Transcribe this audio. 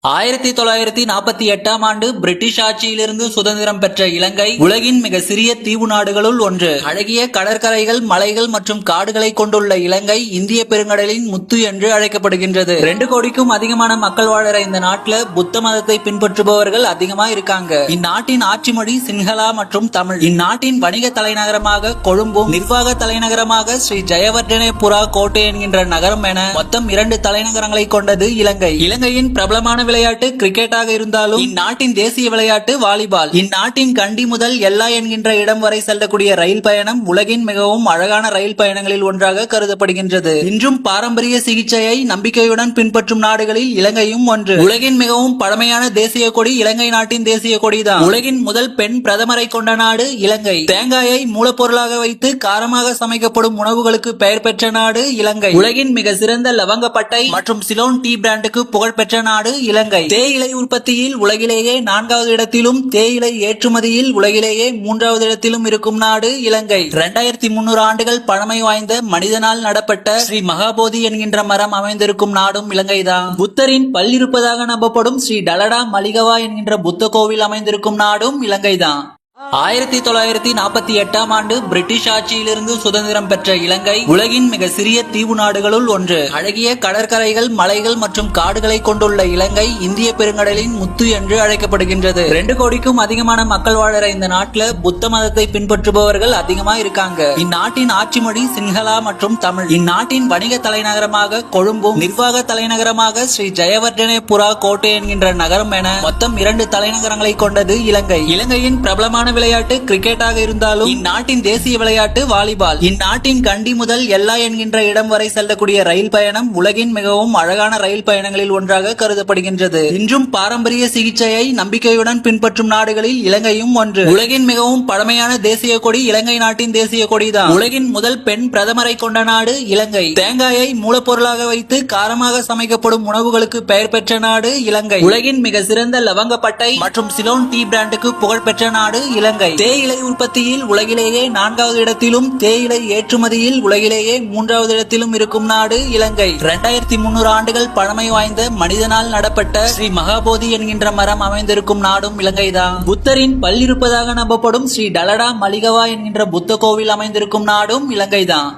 1948ஆம் ஆண்டு பிரிட்டிஷ் ஆட்சியிலிருந்து சுதந்திரம் பெற்ற இலங்கை உலகின் மிக சிறிய தீவு நாடுகளுள் ஒன்று. அழகிய கடற்கரைகள், மலைகள் மற்றும் காடுகளை கொண்டுள்ள இலங்கை இந்திய பெருங்கடலின் முத்து என்று அழைக்கப்படுகின்றது. 2 கோடிக்கும் அதிகமான மக்கள் வாழற இந்த நாட்டுல புத்த மதத்தை பின்பற்றுபவர்கள் அதிகமா இருக்காங்க. இந்நாட்டின் ஆட்சி மொழி சிங்களா மற்றும் தமிழ். இந்நாட்டின் வணிக தலைநகரமாக கொழும்பும், நிர்வாக தலைநகரமாக ஸ்ரீ ஜெயவர்தனேபுரா கோட்டை என்கின்ற நகரம் என மொத்தம் 2 தலைநகரங்களை கொண்டது இலங்கை. இலங்கையின் பிரபலமான விளையாட்டு கிரிக்கெட்டாக இருந்தாலும் இந்நாட்டின் தேசிய விளையாட்டு வாலிபால். இந்நாட்டின் கண்டி முதல் எல்லா என்கின்ற இடம் வரை செல்லக்கூடிய ரயில் பயணம் உலகின் மிகவும் அழகான ரயில் பயணங்களில் ஒன்றாக கருதப்படுகின்றது. இன்றும் பாரம்பரிய சிகிச்சையை நம்பிக்கையுடன் பின்பற்றும் நாடுகளில் இலங்கையும் ஒன்று. உலகின் மிகவும் பழமையான தேசிய கொடி இலங்கை நாட்டின் தேசிய கொடிதான். உலகின் முதல் பெண் பிரதமரை கொண்ட நாடு இலங்கை. தேங்காயை மூலப்பொருளாக வைத்து காரமாக சமைக்கப்படும் உணவுகளுக்கு பெயர் பெற்ற நாடு இலங்கை. உலகின் மிக சிறந்த லவங்கப்பட்டை மற்றும் சிலோன் டீ பிராண்டுக்கு புகழ் பெற்ற நாடு இலங்கை. தேயிலை உற்பத்தியில் உலகிலேயே 4வது இடத்திலும், தேயிலை ஏற்றுமதியில் உலகிலேயே 3வது இடத்திலும் இருக்கும் நாடு இலங்கை. 2300 ஆண்டுகள் பழமை வாய்ந்த மனிதனால் நடப்பட்ட ஸ்ரீ மகாபோதி என்கின்ற மரம் அமைந்திருக்கும் நாடும் இலங்கைதான். புத்தரின் பல் இருப்பதாக நம்பப்படும் ஸ்ரீ டலடா மலிகவா என்கின்ற புத்த கோவில் அமைந்திருக்கும் நாடும் இலங்கைதான். 1948ஆம் ஆண்டு பிரிட்டிஷ் ஆட்சியிலிருந்து சுதந்திரம் பெற்ற இலங்கை உலகின் மிக சிறிய தீவு நாடுகளுள் ஒன்று. அழகிய கடற்கரைகள், மலைகள் மற்றும் காடுகளை கொண்டுள்ள இலங்கை இந்திய பெருங்கடலின் முத்து என்று அழைக்கப்படுகின்றது. 2 கோடிக்கும் அதிகமான மக்கள் வாழற இந்த நாட்டுல புத்த மதத்தை பின்பற்றுபவர்கள் அதிகமா இருக்காங்க. இந்நாட்டின் ஆட்சி மொழி சிங்களா மற்றும் தமிழ். இந்நாட்டின் வணிக தலைநகரமாக கொழும்பும், நிர்வாக தலைநகரமாக ஸ்ரீ ஜெயவர்தனேபுரா கோட்டை என்கின்ற நகரம் என மொத்தம் 2 தலைநகரங்களை கொண்டது இலங்கை. இலங்கையின் பிரபலமான விளையாட்டு கிரிக்கெட்டாக இருந்தாலும் இந்நாட்டின் தேசிய விளையாட்டு வாலிபால். இந்நாட்டின் கண்டி முதல் எல்லா என்கின்ற இடம் வரை செல்லக்கூடிய ரயில் பயணம் உலகின் மிகவும் அழகான ரயில் பயணங்களில் ஒன்றாக கருதப்படுகின்றது. இன்றும் பாரம்பரிய சிகிச்சையை நம்பிக்கையுடன் பின்பற்றும் நாடுகளில் இலங்கையும் ஒன்று. உலகின் மிகவும் பழமையான தேசிய கொடி இலங்கை நாட்டின் தேசிய கொடிதான். உலகின் முதல் பெண் பிரதமரை கொண்ட நாடு இலங்கை. தேங்காயை மூலப்பொருளாக வைத்து காரமாக சமைக்கப்படும் உணவுகளுக்கு பெயர் பெற்ற நாடு இலங்கை. உலகின் மிக சிறந்த லவங்கப்பட்டை மற்றும் சிலோன் டீ பிராண்டுக்கு புகழ் பெற்ற நாடு இலங்கை. தேயிலை உற்பத்தியில் உலகிலேயே 4வது இடத்திலும், தேயிலை ஏற்றுமதியில் உலகிலேயே 3வது இடத்திலும் இருக்கும் நாடு இலங்கை. 2300 ஆண்டுகள் பழமை வாய்ந்த மனிதனால் நடப்பட்ட ஸ்ரீ மகாபோதி என்கின்ற மரம் அமைந்திருக்கும் நாடும் இலங்கைதான். புத்தரின் பல் இருப்பதாக நம்பப்படும் ஸ்ரீ டலடா மலிகவா என்கின்ற புத்த கோவில் அமைந்திருக்கும் நாடும் இலங்கைதான்.